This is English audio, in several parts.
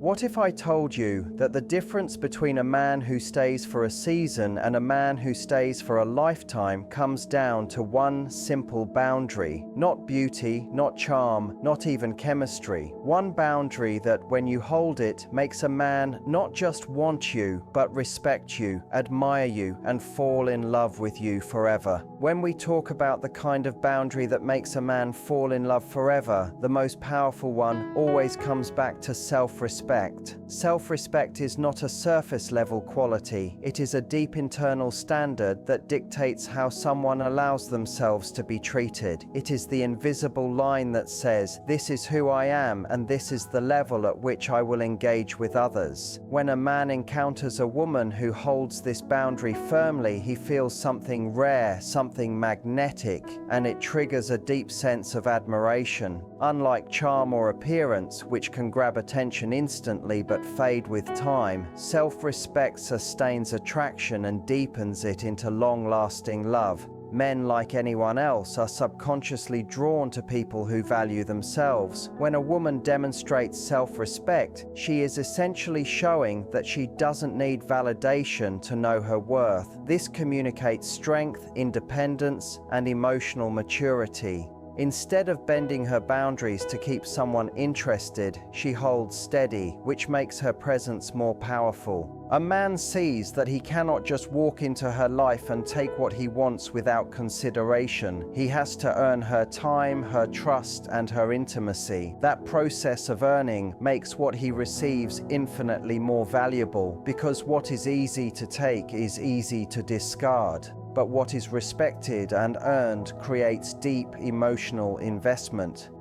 What if I told you that the difference between a man who stays for a season and a man who stays for a lifetime comes down to one simple boundary? Not beauty, not charm, not even chemistry. One boundary that, when you hold it, makes a man not just want you, but respect you, admire you, and fall in love with you forever. When we talk about the kind of boundary that makes a man fall in love forever, the most powerful one always comes back to self-respect. Self-respect is not a surface-level quality. It is a deep internal standard that dictates how someone allows themselves to be treated. It is the invisible line that says, "This is who I am, and this is the level at which I will engage with others." When a man encounters a woman who holds this boundary firmly, he feels something rare, something magnetic, and it triggers a deep sense of admiration. Unlike charm or appearance, which can grab attention instantly but fade with time, self-respect sustains attraction and deepens it into long-lasting love. Men, like anyone else, are subconsciously drawn to people who value themselves. When a woman demonstrates self-respect, she is essentially showing that she doesn't need validation to know her worth. This communicates strength, independence, and emotional maturity. Instead of bending her boundaries to keep someone interested, she holds steady, which makes her presence more powerful. A man sees that he cannot just walk into her life and take what he wants without consideration. He has to earn her time, her trust, and her intimacy. That process of earning makes what he receives infinitely more valuable, because what is easy to take is easy to discard. But what is respected and earned creates deep emotional investment.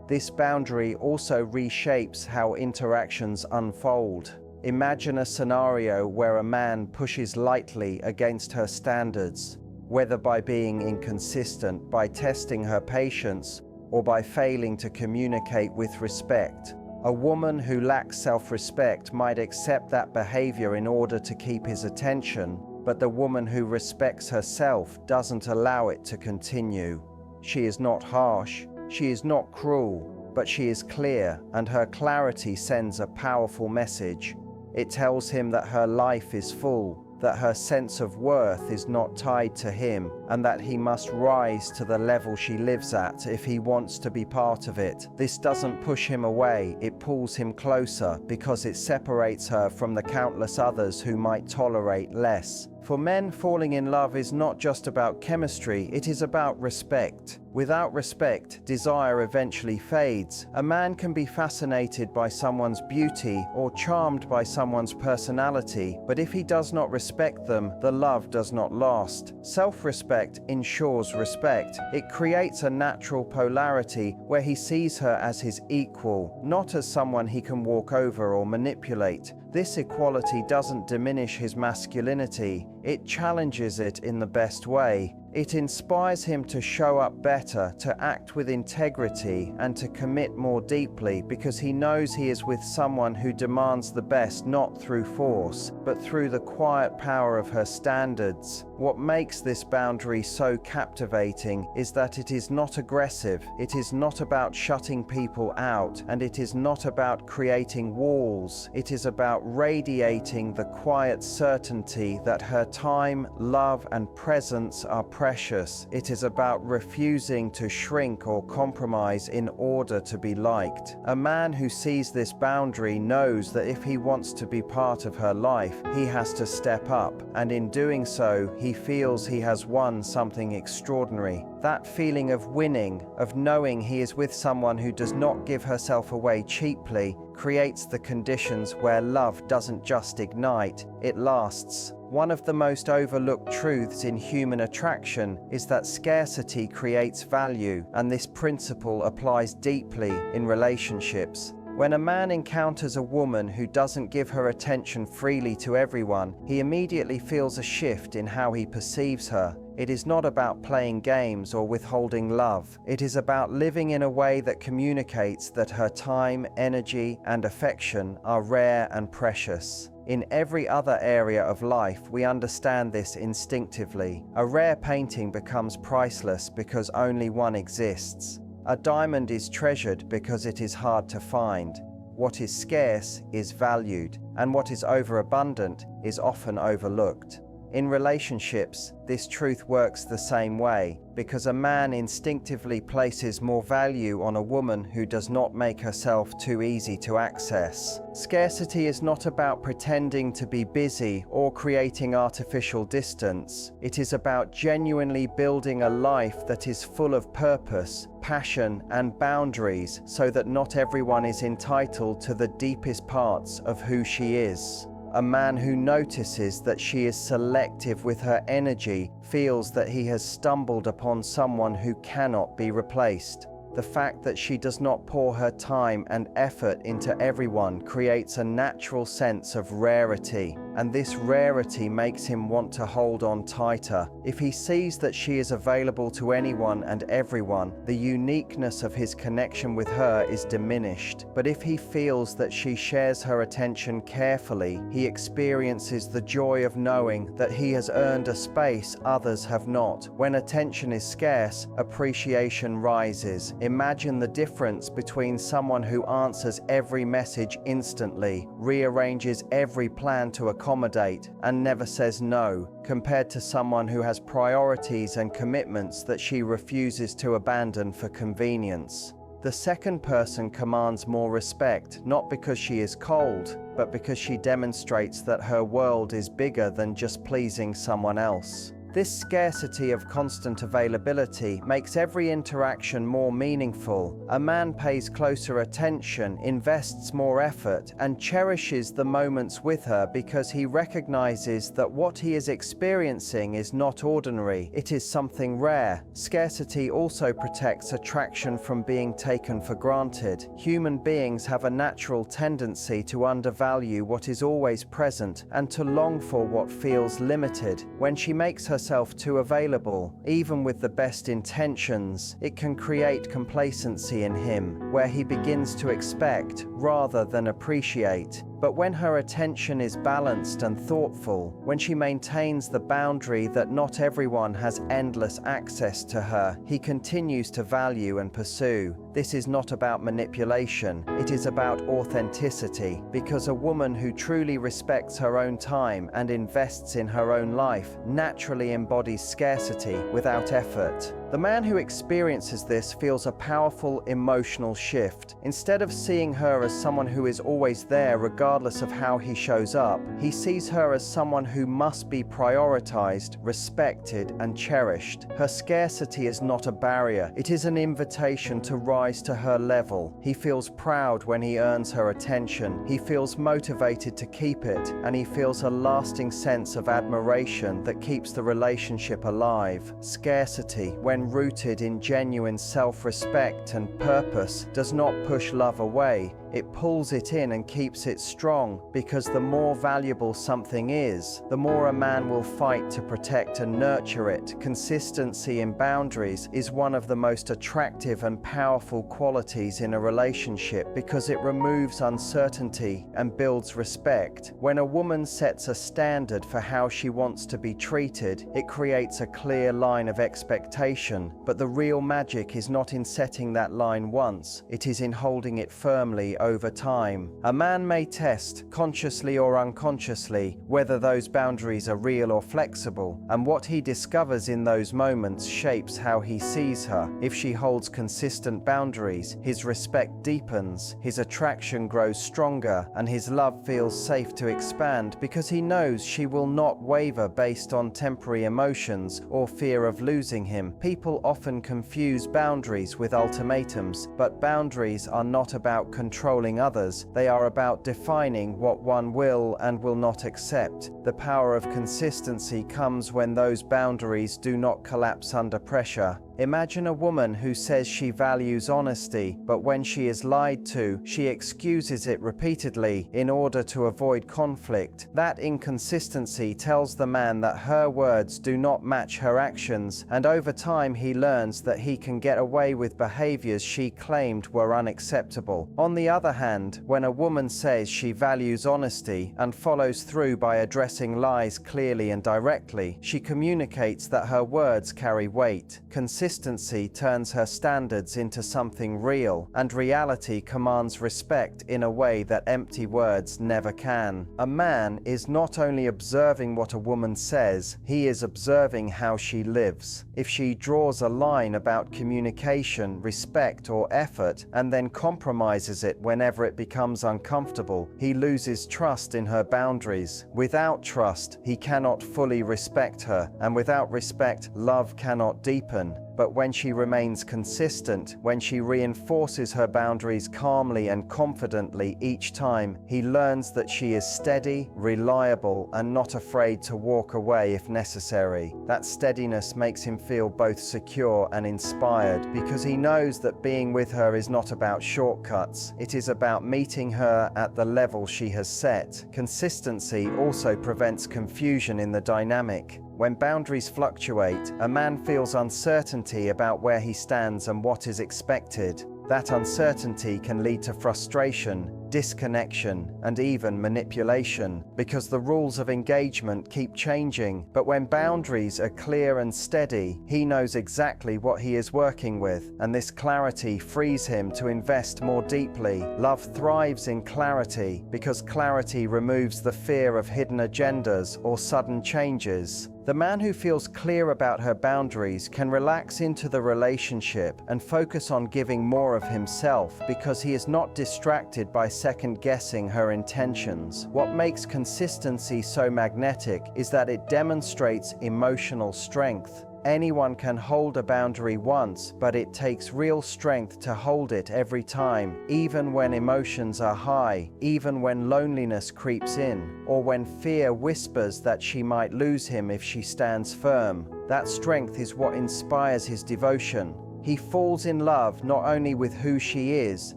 This boundary also reshapes how interactions unfold. Imagine a scenario where a man pushes lightly against her standards, whether by being inconsistent, by testing her patience, or by failing to communicate with respect. A woman who lacks self-respect might accept that behavior in order to keep his attention, but the woman who respects herself doesn't allow it to continue. She is not harsh, she is not cruel, but she is clear, and her clarity sends a powerful message. It tells him that her life is full, that her sense of worth is not tied to him, and that he must rise to the level she lives at if he wants to be part of it. This doesn't push him away, it pulls him closer, because it separates her from the countless others who might tolerate less. For men, falling in love is not just about chemistry, it is about respect. Without respect, desire eventually fades. A man can be fascinated by someone's beauty or charmed by someone's personality, but if he does not respect them, the love does not last. Self-respect ensures respect. It creates a natural polarity where he sees her as his equal, not as someone he can walk over or manipulate. This equality doesn't diminish his masculinity, it challenges it in the best way. It inspires him to show up better, to act with integrity, and to commit more deeply, because he knows he is with someone who demands the best not through force, but through the quiet power of her standards. What makes this boundary so captivating is that it is not aggressive, it is not about shutting people out, and it is not about creating walls. It is about radiating the quiet certainty that her time, love, and presence are precious. It is about refusing to shrink or compromise in order to be liked. A man who sees this boundary knows that if he wants to be part of her life, he has to step up, and in doing so, he feels he has won something extraordinary. That feeling of winning, of knowing he is with someone who does not give herself away cheaply, creates the conditions where love doesn't just ignite, it lasts. One of the most overlooked truths in human attraction is that scarcity creates value, and this principle applies deeply in relationships. When a man encounters a woman who doesn't give her attention freely to everyone, he immediately feels a shift in how he perceives her. It is not about playing games or withholding love. It is about living in a way that communicates that her time, energy, and affection are rare and precious. In every other area of life, we understand this instinctively. A rare painting becomes priceless because only one exists. A diamond is treasured because it is hard to find. what is scarce is valued, and what is overabundant is often overlooked. In relationships, this truth works the same way, because a man instinctively places more value on a woman who does not make herself too easy to access. Scarcity is not about pretending to be busy or creating artificial distance. It is about genuinely building a life that is full of purpose, passion, and boundaries, so that not everyone is entitled to the deepest parts of who she is. A man who notices that she is selective with her energy feels that he has stumbled upon someone who cannot be replaced. The fact that she does not pour her time and effort into everyone creates a natural sense of rarity, and this rarity makes him want to hold on tighter. If he sees that she is available to anyone and everyone, the uniqueness of his connection with her is diminished. But if he feels that she shares her attention carefully, he experiences the joy of knowing that he has earned a space others have not. When attention is scarce, appreciation rises. Imagine the difference between someone who answers every message instantly, rearranges every plan to accommodate, and never says no, compared to someone who has priorities and commitments that she refuses to abandon for convenience. The second person commands more respect, not because she is cold, but because she demonstrates that her world is bigger than just pleasing someone else. This scarcity of constant availability makes every interaction more meaningful. A man pays closer attention, invests more effort, and cherishes the moments with her because he recognizes that what he is experiencing is not ordinary, it is something rare. Scarcity also protects attraction from being taken for granted. Human beings have a natural tendency to undervalue what is always present and to long for what feels limited. When she makes herself too available, even with the best intentions, it can create complacency in him, where he begins to expect rather than appreciate. But when her attention is balanced and thoughtful, when she maintains the boundary that not everyone has endless access to her, he continues to value and pursue. This is not about manipulation, it is about authenticity, because a woman who truly respects her own time and invests in her own life naturally embodies scarcity without effort. The man who experiences this feels a powerful emotional shift. Instead of seeing her as someone who is always there regardless of how he shows up, he sees her as someone who must be prioritized, respected, and cherished. Her scarcity is not a barrier, it is an invitation to rise to her level. He feels proud when he earns her attention, he feels motivated to keep it, and he feels a lasting sense of admiration that keeps the relationship alive. Scarcity, when rooted in genuine self-respect and purpose, does not push love away. It pulls it in and keeps it strong, because the more valuable something is, the more a man will fight to protect and nurture it. Consistency in boundaries is one of the most attractive and powerful qualities in a relationship, because it removes uncertainty and builds respect. When a woman sets a standard for how she wants to be treated, it creates a clear line of expectation. But the real magic is not in setting that line once, it is in holding it firmly over time. A man may test, consciously or unconsciously, whether those boundaries are real or flexible, and what he discovers in those moments shapes how he sees her. If she holds consistent boundaries, his respect deepens, his attraction grows stronger, and his love feels safe to expand, because he knows she will not waver based on temporary emotions or fear of losing him. People often confuse boundaries with ultimatums, but boundaries are not about controlling others, they are about defining what one will and will not accept. The power of consistency comes when those boundaries do not collapse under pressure. Imagine a woman who says she values honesty, but when she is lied to, she excuses it repeatedly in order to avoid conflict. That inconsistency tells the man that her words do not match her actions, and over time he learns that he can get away with behaviors she claimed were unacceptable. On the other hand, when a woman says she values honesty and follows through by addressing lies clearly and directly, she communicates that her words carry weight. Consistency consistency turns her standards into something real, and reality commands respect in a way that empty words never can. A man is not only observing what a woman says, he is observing how she lives. If she draws a line about communication, respect, or effort, and then compromises it whenever it becomes uncomfortable, he loses trust in her boundaries. Without trust, he cannot fully respect her, and without respect, love cannot deepen. But when she remains consistent, when she reinforces her boundaries calmly and confidently each time, he learns that she is steady, reliable, and not afraid to walk away if necessary. That steadiness makes him feel both secure and inspired, because he knows that being with her is not about shortcuts. It is about meeting her at the level she has set. Consistency also prevents confusion in the dynamic. When boundaries fluctuate, a man feels uncertainty about where he stands and what is expected. That uncertainty can lead to frustration, disconnection, and even manipulation, because the rules of engagement keep changing. But when boundaries are clear and steady, he knows exactly what he is working with, and this clarity frees him to invest more deeply. Love thrives in clarity, because clarity removes the fear of hidden agendas or sudden changes. The man who feels clear about her boundaries can relax into the relationship and focus on giving more of himself, because he is not distracted by second-guessing her intentions. What makes consistency so magnetic is that it demonstrates emotional strength. Anyone can hold a boundary once, but it takes real strength to hold it every time, even when emotions are high, even when loneliness creeps in, or when fear whispers that she might lose him if she stands firm. That strength is what inspires his devotion. He falls in love not only with who she is,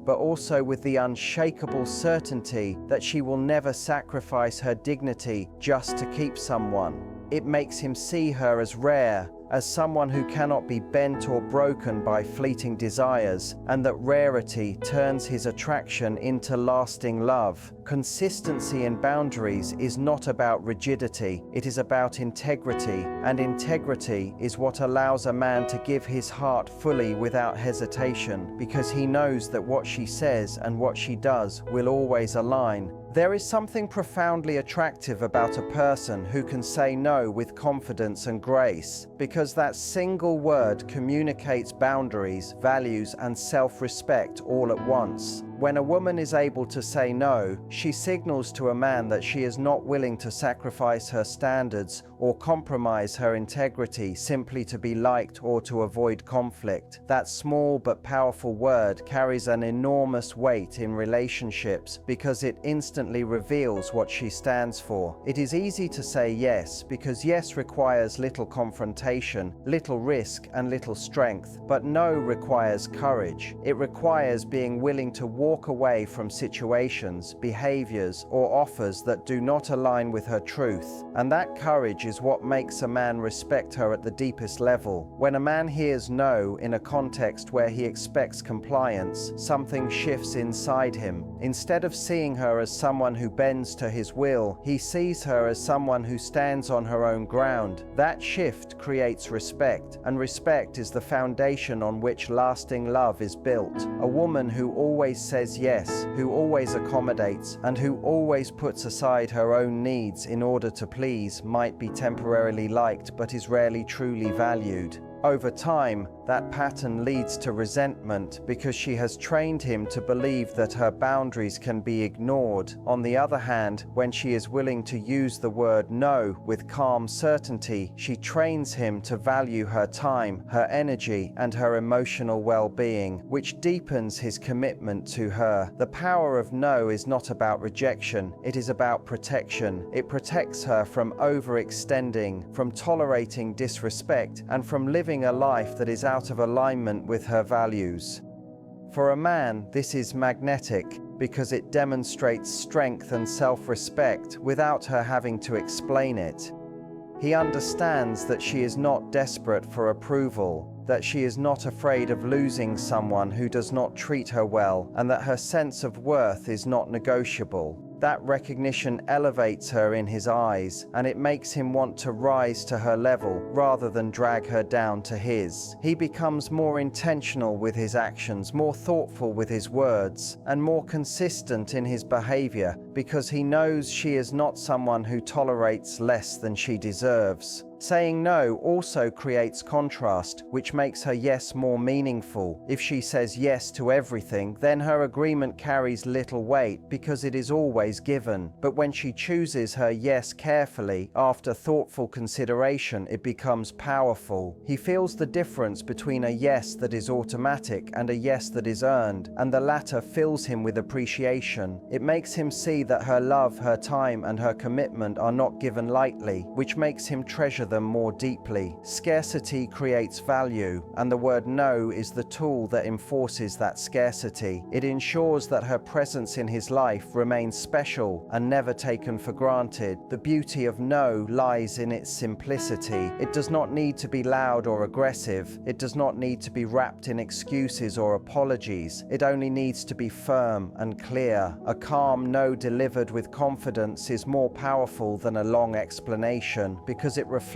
but also with the unshakable certainty that she will never sacrifice her dignity just to keep someone. It makes him see her as rare, as someone who cannot be bent or broken by fleeting desires, and that rarity turns his attraction into lasting love. Consistency in boundaries is not about rigidity, it is about integrity, and integrity is what allows a man to give his heart fully without hesitation, because he knows that what she says and what she does will always align. There is something profoundly attractive about a person who can say no with confidence and grace, because that single word communicates boundaries, values, and self-respect all at once. When a woman is able to say no, she signals to a man that she is not willing to sacrifice her standards or compromise her integrity simply to be liked or to avoid conflict. That small but powerful word carries an enormous weight in relationships because it instantly reveals what she stands for. It is easy to say yes because yes requires little confrontation, little risk, and little strength, but no requires courage. It requires being willing to walk away from situations, behaviors, or offers that do not align with her truth. And that courage is what makes a man respect her at the deepest level. When a man hears no in a context where he expects compliance, something shifts inside him. Instead of seeing her as someone who bends to his will, he sees her as someone who stands on her own ground. That shift creates respect, and respect is the foundation on which lasting love is built. A woman who always says yes, who always accommodates, and who always puts aside her own needs in order to please might be temporarily liked but is rarely truly valued. Over time, that pattern leads to resentment because she has trained him to believe that her boundaries can be ignored. On the other hand, when she is willing to use the word no with calm certainty, she trains him to value her time, her energy, and her emotional well-being, which deepens his commitment to her. The power of no is not about rejection, it is about protection. It protects her from overextending, from tolerating disrespect, and from living a life that is out of alignment with her values. For a man, this is magnetic because it demonstrates strength and self-respect without her having to explain it. He understands that she is not desperate for approval, that she is not afraid of losing someone who does not treat her well, and that her sense of worth is not negotiable. That recognition elevates her in his eyes, and it makes him want to rise to her level rather than drag her down to his. He becomes more intentional with his actions, more thoughtful with his words, and more consistent in his behavior because he knows she is not someone who tolerates less than she deserves. Saying no also creates contrast, which makes her yes more meaningful. If she says yes to everything, then her agreement carries little weight because it is always given. But when she chooses her yes carefully, after thoughtful consideration, it becomes powerful. He feels the difference between a yes that is automatic and a yes that is earned, and the latter fills him with appreciation. It makes him see that her love, her time, and her commitment are not given lightly, which makes him treasure them more deeply. Scarcity creates value, and the word no is the tool that enforces that scarcity. It ensures that her presence in his life remains special and never taken for granted. The beauty of no lies in its simplicity. It does not need to be loud or aggressive. It does not need to be wrapped in excuses or apologies. It only needs to be firm and clear. A calm no delivered with confidence is more powerful than a long explanation because it reflects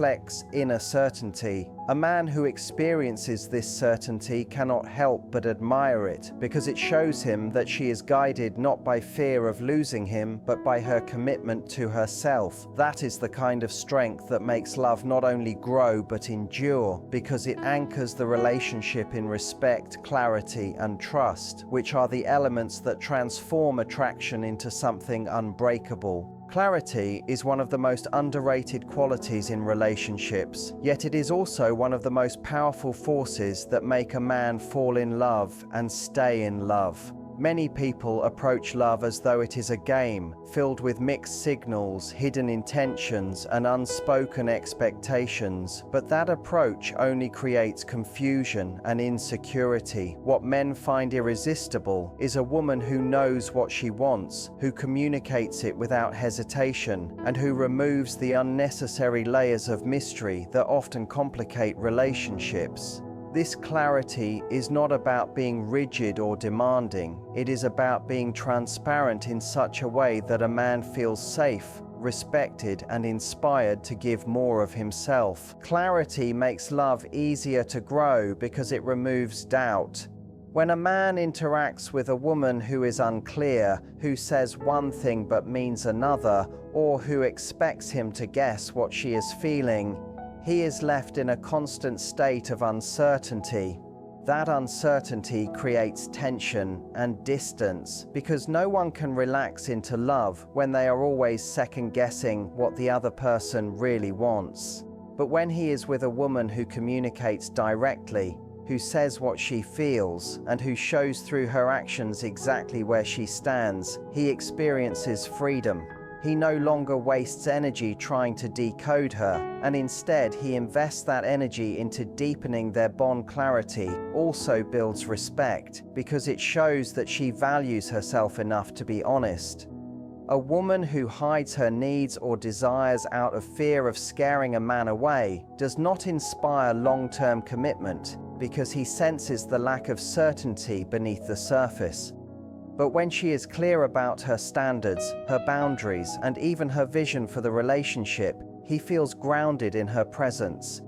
inner certainty. A man who experiences this certainty cannot help but admire it because it shows him that she is guided not by fear of losing him, but by her commitment to herself. That is the kind of strength that makes love not only grow but endure, because it anchors the relationship in respect, clarity, and trust, which are the elements that transform attraction into something unbreakable. Clarity is one of the most underrated qualities in relationships, yet it is also one of the most powerful forces that make a man fall in love and stay in love. Many people approach love as though it is a game, filled with mixed signals, hidden intentions, and unspoken expectations. But that approach only creates confusion and insecurity. What men find irresistible is a woman who knows what she wants, who communicates it without hesitation, and who removes the unnecessary layers of mystery that often complicate relationships. This clarity is not about being rigid or demanding. It is about being transparent in such a way that a man feels safe, respected, and inspired to give more of himself. Clarity makes love easier to grow because it removes doubt. When a man interacts with a woman who is unclear, who says one thing but means another, or who expects him to guess what she is feeling, he is left in a constant state of uncertainty. That uncertainty creates tension and distance because no one can relax into love when they are always second-guessing what the other person really wants. But when he is with a woman who communicates directly, who says what she feels, and who shows through her actions exactly where she stands, he experiences freedom. He no longer wastes energy trying to decode her, and instead he invests that energy into deepening their bond. Clarity also builds respect because it shows that she values herself enough to be honest. A woman who hides her needs or desires out of fear of scaring a man away does not inspire long-term commitment because he senses the lack of certainty beneath the surface. But when she is clear about her standards, her boundaries, and even her vision for the relationship, he feels grounded in her presence.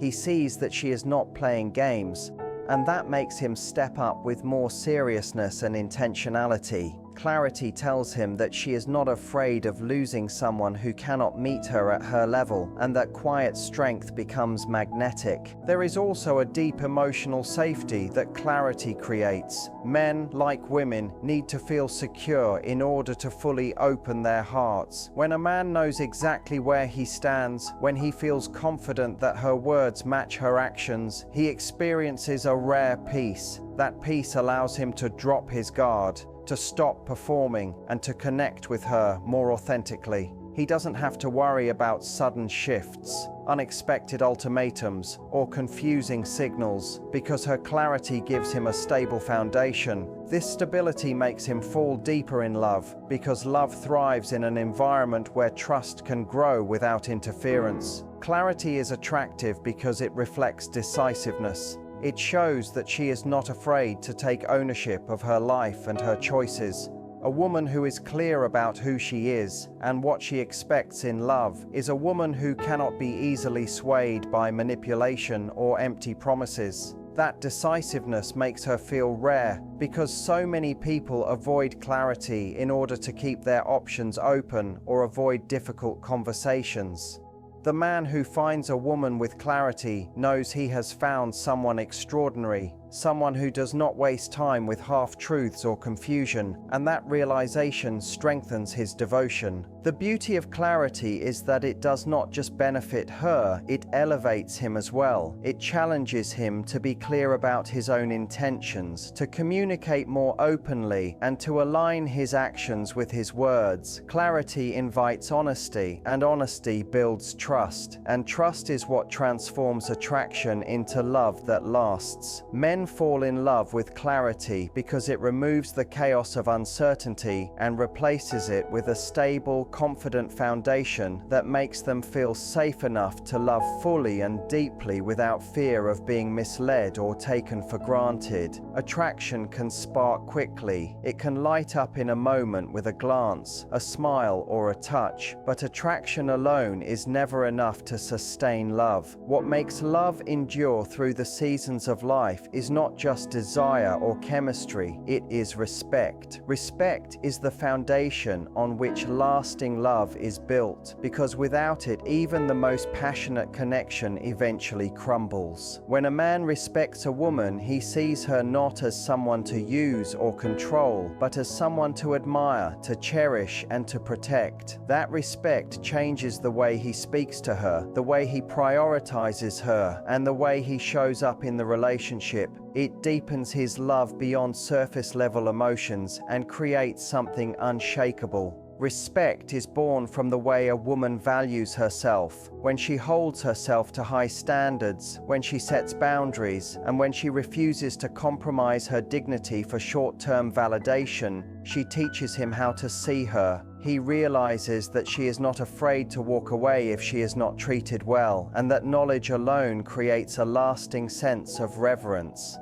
He sees that she is not playing games, and that makes him step up with more seriousness and intentionality. Clarity tells him that she is not afraid of losing someone who cannot meet her at her level, and that quiet strength becomes magnetic. There is also a deep emotional safety that clarity creates. Men, like women, need to feel secure in order to fully open their hearts. When a man knows exactly where he stands, when he feels confident that her words match her actions, he experiences a rare peace. That peace allows him to drop his guard, to stop performing, and to connect with her more authentically. He doesn't have to worry about sudden shifts, unexpected ultimatums, or confusing signals, because her clarity gives him a stable foundation. This stability makes him fall deeper in love, because love thrives in an environment where trust can grow without interference. Clarity is attractive because it reflects decisiveness. It shows that she is not afraid to take ownership of her life and her choices. A woman who is clear about who she is and what she expects in love is a woman who cannot be easily swayed by manipulation or empty promises. That decisiveness makes her feel rare because so many people avoid clarity in order to keep their options open or avoid difficult conversations. The man who finds a woman with clarity knows he has found someone extraordinary, someone who does not waste time with half-truths or confusion, and that realization strengthens his devotion. The beauty of clarity is that it does not just benefit her, it elevates him as well. It challenges him to be clear about his own intentions, to communicate more openly, and to align his actions with his words. Clarity invites honesty, and honesty builds trust, and trust is what transforms attraction into love that lasts. Men fall in love with clarity because it removes the chaos of uncertainty and replaces it with a stable, confident foundation that makes them feel safe enough to love fully and deeply without fear of being misled or taken for granted. Attraction can spark quickly. It can light up in a moment with a glance, a smile, or a touch, but attraction alone is never enough to sustain love. What makes love endure through the seasons of life is not just desire or chemistry, it is respect. Respect is the foundation on which lasting love is built, because without it, even the most passionate connection eventually crumbles. When a man respects a woman, he sees her not as someone to use or control, but as someone to admire, to cherish, and to protect. That respect changes the way he speaks to her, the way he prioritizes her, and the way he shows up in the relationship. It deepens his love beyond surface-level emotions and creates something unshakable. Respect is born from the way a woman values herself, when she holds herself to high standards, when she sets boundaries, and when she refuses to compromise her dignity for short-term validation. She teaches him how to see her. He realizes that she is not afraid to walk away if she is not treated well, and that knowledge alone creates a lasting sense of reverence.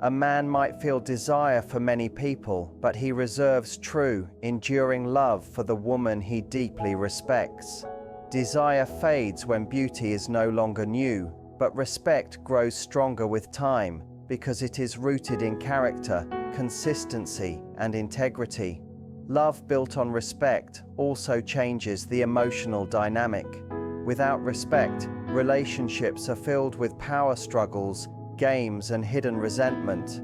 A man might feel desire for many people, but he reserves true, enduring love for the woman he deeply respects. Desire fades when beauty is no longer new, but respect grows stronger with time because it is rooted in character, consistency, and integrity. Love built on respect also changes the emotional dynamic. Without respect, relationships are filled with power struggles, games, and hidden resentment.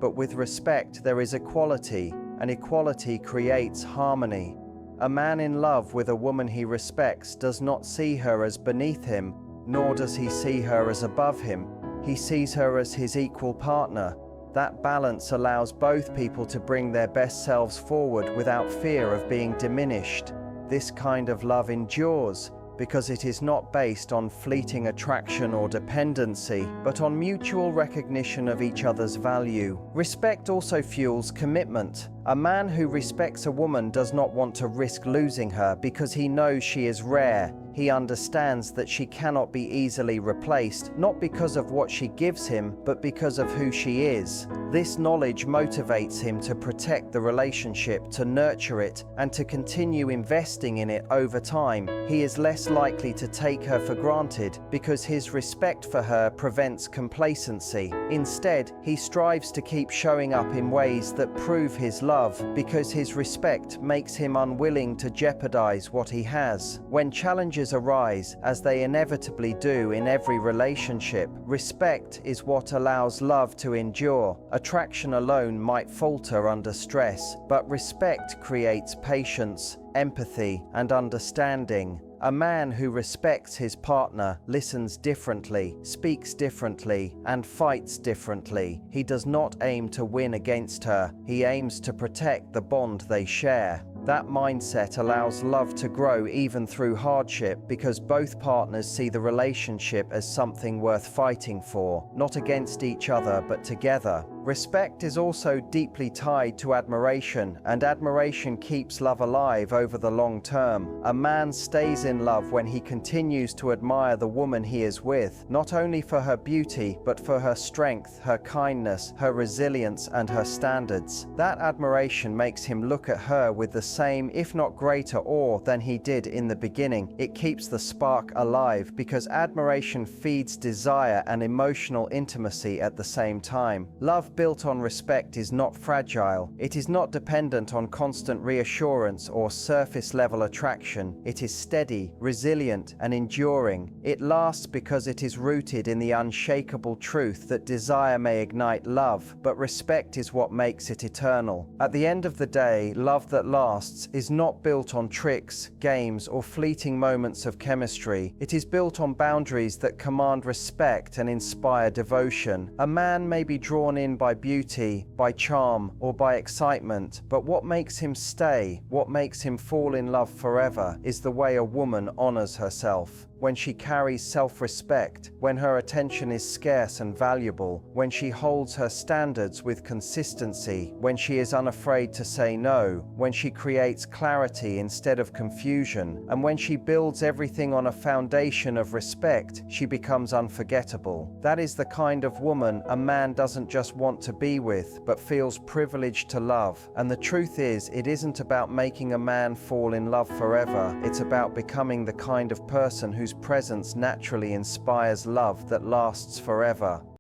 But with respect, there is equality, and equality creates harmony. A man in love with a woman he respects does not see her as beneath him, nor does he see her as above him. He sees her as his equal partner. That balance allows both people to bring their best selves forward without fear of being diminished. This kind of love endures because it is not based on fleeting attraction or dependency, but on mutual recognition of each other's value. Respect also fuels commitment. A man who respects a woman does not want to risk losing her because he knows she is rare. He understands that she cannot be easily replaced, not because of what she gives him, but because of who she is. This knowledge motivates him to protect the relationship, to nurture it, and to continue investing in it over time. He is less likely to take her for granted because his respect for her prevents complacency. Instead, he strives to keep showing up in ways that prove his love because his respect makes him unwilling to jeopardize what he has. When challenges arise, as they inevitably do in every relationship, respect is what allows love to endure. Attraction alone might falter under stress, but respect creates patience, empathy, and understanding. A man who respects his partner listens differently, speaks differently, and fights differently. He does not aim to win against her. He aims to protect the bond they share. That mindset allows love to grow even through hardship because both partners see the relationship as something worth fighting for, not against each other but together. Respect is also deeply tied to admiration, and admiration keeps love alive over the long term. A man stays in love when he continues to admire the woman he is with, not only for her beauty, but for her strength, her kindness, her resilience, and her standards. That admiration makes him look at her with the same, if not greater, awe than he did in the beginning. It keeps the spark alive because admiration feeds desire and emotional intimacy at the same time. Love built on respect is not fragile. It is not dependent on constant reassurance or surface-level attraction. It is steady, resilient, and enduring. It lasts because it is rooted in the unshakable truth that desire may ignite love, but respect is what makes it eternal. At the end of the day, love that lasts is not built on tricks, games, or fleeting moments of chemistry. It is built on boundaries that command respect and inspire devotion. A man may be drawn in by beauty, by charm, or by excitement, but what makes him stay, what makes him fall in love forever, is the way a woman honors herself. When she carries self-respect, when her attention is scarce and valuable, when she holds her standards with consistency, when she is unafraid to say no, when she creates clarity instead of confusion, and when she builds everything on a foundation of respect, she becomes unforgettable. That is the kind of woman a man doesn't just want to be with, but feels privileged to love. And the truth is, it isn't about making a man fall in love forever. It's about becoming the kind of person whose presence naturally inspires love that lasts forever.